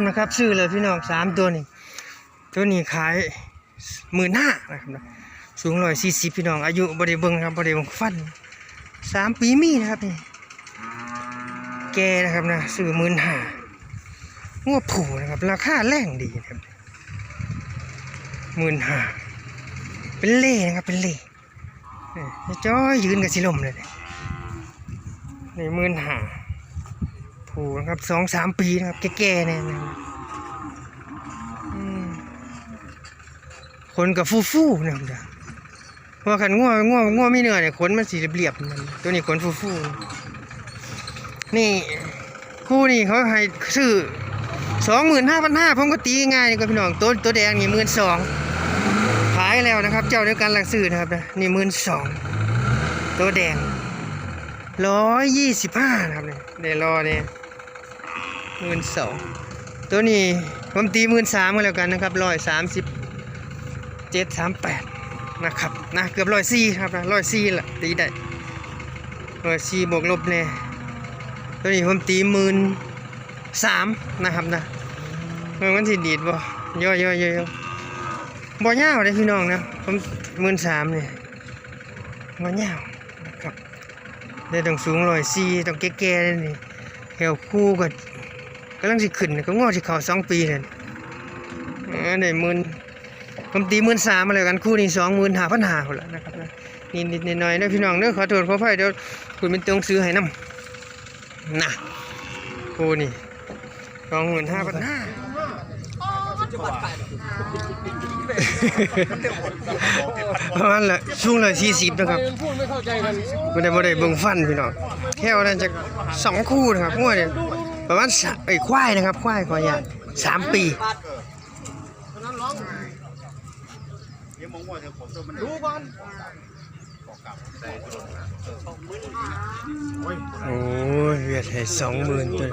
นะครับซื้อเลยพี่น้อง3ตัวนี้ขาย15,000นะครับสูง140พี่น้องอายุบ่ได้เบิ่งครับบ่ได้เบิ่งฟัน3 ปีมีนะครับนี่แกนะครับนะซื้อ15,000งัวผูนะครับราคาแรงดีนะครับ15,000เป็นเล่นะครับเป็นเล่จ้อยยืนกับสิลมเลยนี่15,000ผูนะครับ2-3 ปีนะครับแก่ๆเนี่ยขนกับฟูๆนะครับเพราะขันง่วมีเนื้อเนี่ยขนมันสีเรียบๆมันตัวนี้ขนฟูๆนี่คู่นี่เขาให้ซื้อ25,500ผมก็ตีง่ายนี่ก็พี่น้องตัวแดงนี่12,000ขายแล้วนะครับเจ้าเดียวกันหลักซื้อนะครับนี่12,000ตัวแดง125นะครับเนี่ยเดี๋ยวรอเนี่ย12,000ตัวนี้ผมตี13,000ก็แล้วกันนะครับ137.38นะครับนะเกือบ104ครับนะ104ละตีได้104บวกลบเนี่ยตัวนี้ผมตี13,000นะครับนะมันสิดีดบ่ย่อบ่ยาวเลยพี่น้องนะผม13,000เนี่ยบ่ยาวนะครับได้ต้องสูง104ต้องแก่ๆเลยนี่แถวคู่ก็กำลังสิขึ้นก็งอสิเข้า2 ปีเลยได้ผมตี13,000มาเลยกันคู่นี้25,500คนละนะครับนะนิดหน่อยนะพี่น้องเด้อขอโทษขออภัยเดี๋ยวคุณเป็นต้องซื้อให้นำนะคู่นี้25,500ประมาณละช่วง140นะครับบ่ได้เบิ่งฟันพี่น้องแค่ว่านั้นจะ2 คู่นะครับงวดเนี่ยประมาณควายนะครับควายขออย่าง3 ปีโอ้ยเวียดให้20,000ตัว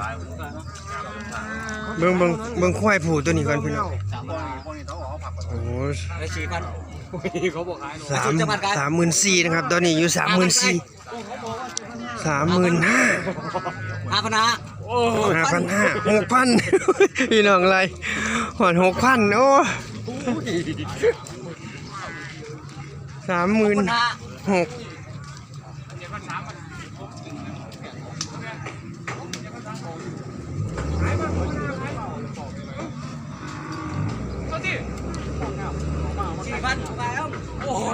เบิ่งควายผูตัวนี้ก่อนพี่น้องโอ้ย34,000นะครับตอนนี้อยู่34,000 35,000 6,000พี่น้องอะไรหอด 6,000 โอ้36,000โอ้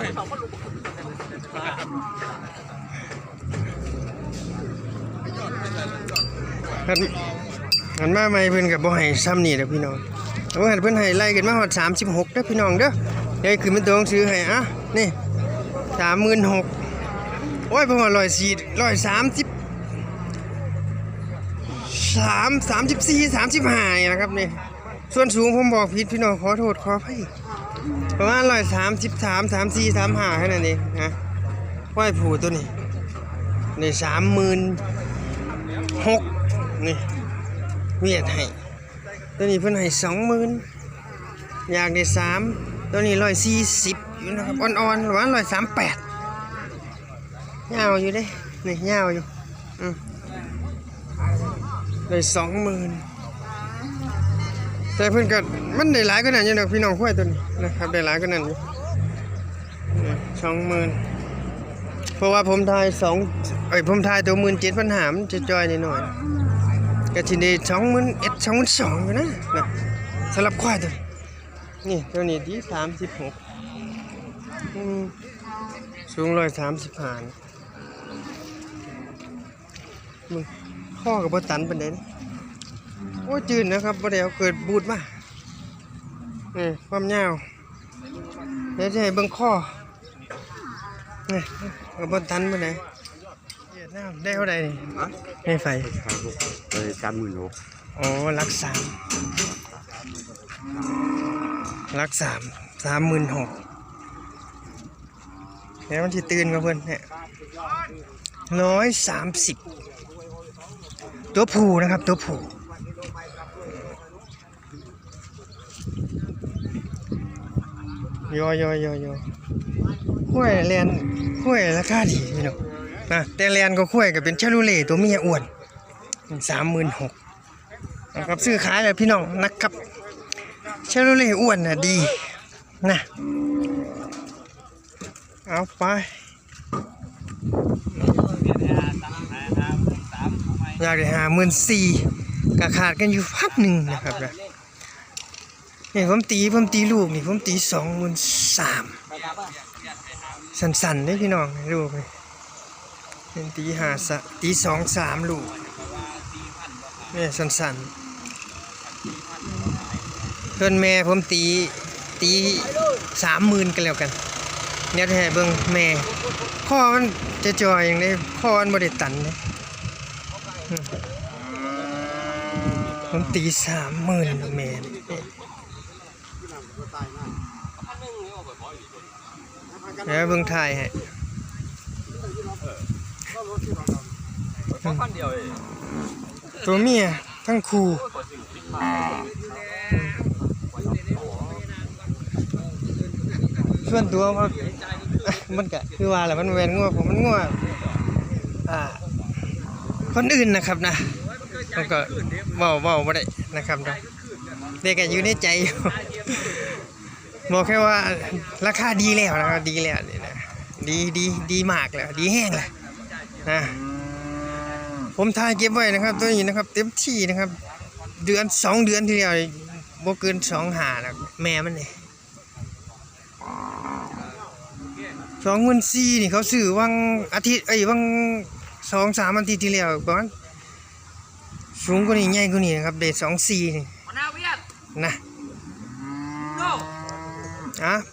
ยหันมาใหม่เพิ่นกับบ่ให้ซ้ำนี่เด้อพี่น้องเอาหันเพิ่นให้ไล่กันมาฮอด36เด้อพี่น้องเด้อเดี๋ยวคือมันตัวหนังสือให้อ่ะนี่36,000โอ้ยบ่ฮอด134 35นะครับนี่ส่วนสูงผมบอกผิดพี่น้องขอโทษขออภัยประมาณ133 34 35แค่นั้นเองนะควายผูตัวนี้นี่36,000นี่เวียดให้ตัวนี้เพิ่นให้20,000อยากได้3ตัวนี้140อยู่นะครับอ่อนๆประมาณ138ยาวอยู่เด้นี่ยาวอยู่ได้20,000แต่เพิ่นก็มันได้หลายกว่านั้นอยู่นะพี่น้องควายตัวนี้นะครับได้หลายกว่านั้นอยู่20,000เพราะว่าผมทายผมทายตัว17,500มันจะจอยนิดหน่อยก็สิได้21,000 22,000อยู่นะสำหรับควายตัวนี่ตัวนี้ที่36สูง135มึงข้อกับบ่ตันปานใดนี่โอ้จืดนะครับบ่ได้เอาเกิดบูดมานี่ความยาวเดี๋ยวจะให้เบิ่งข้อนี่กับบ่ตันปานใดเวียดนามได้เท่าใดนี่ให้ไฟ36,000อ๋อรัก336,000แล้วมันสิตื่นกับเพิ่นเนี่ย130ตัวผู้นะครับตัวผู้ย่ห้วยแลนห้วยราคาดีพี่น้องนะแต่แลนก็ห้วยก็เป็นชาลูเล่ตัวเมียอ้วน36,000 นะครับซื้อขายเลยพี่น้องนะครับเชลเล่อ้วนน่ะดีนะเอาไปอยากได้54,000ก็ขาดกันอยู่พักหนึ่งนะครับนะนี่ผมตีลูกนี่ผมตี23,000สั่นๆได้พี่น้องลูกนี่เป็นตี23,000ลูกนี่สั่นๆเพื่อนแม่ผมตี30,000กันแล้วกันเนี่ยให้เบิ่งแม่ข้อมันจะจอยอย่างนี้ข้อมันบ่ได้ตันเลยผมตี30,000แม่แล้วเบิ่งถ่ายให้ตัวเมียทั้งคู่ส่วนตัวมันก็คือว่าแหละมันแวนงัวผมมันงัวคนอื่นนะครับนะมันก็เว้าบ่ได้นะครับนะเด็กก็อยู่ในใจอยู่บอกแค่ว่าราคาดีแล้วนะครับดีแล้วนี่นะดีมากแล้วดีแห้งแล้วนะผมถ่ายเก็บไว้นะครับตัวนี้นะครับเต็มที่นะครับ2 เดือนทีเดียวบ่เกิน2 หาแล้วแม่มันนี่24,000นี่เขาซื้อวังอาทิตย์วัง2-3 อาทิตย์ที่แล้วก่อนสูงกว่านี้ใหญ่กว่านี้นะครับได้24,000นี่นะ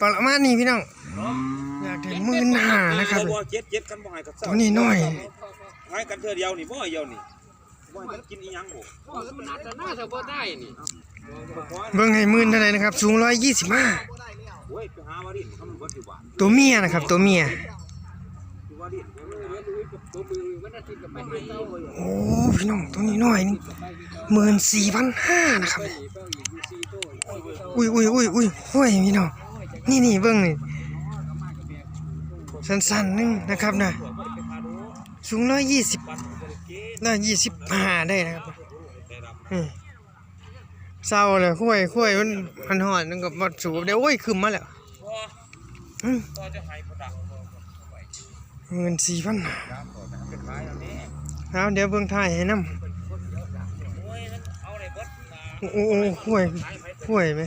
ประมาณนี้พี่น้องอยากได้15,000นะครับตัวนี้น้อยให้กันเทื่อเดียวนี่บ่เดียวนี่บ่มันกินอีหยังบ่น่าจะบ่ได้นี่เบิ่งให้10,000เท่าไหร่นะครับสูง125โอ้ยไปหาว่าดิทำมันบ่สิว่าตัวเมียนะครับตัวเมียโอ้พี่น้องตัวนี้น้อยนี่14,500นะครับอุ้ยโอ้ยพี่น้องนี่เบิ่งนี่สั้นๆนึงนะครับนะสูง125ได้นะครับเศร้าเลยคุ้ยมันหอดนึงกับวัดสูบเดี๋ยวโอ้ยขึ้นมาแล้ว14,000ครับเดี๋ยวเบิ่งถ่ายให้น้ำโอ้คุ้ยไหม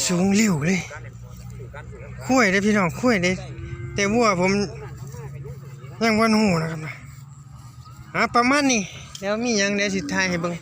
สูงลิ่วเลยคุ้ยได้พี่น้องคุ้ยได้แต่วัวผมยังวันหูนะครับประมาณนี้แล้วมียังเดี๋ยวสิถ่ายให้เบิ่ง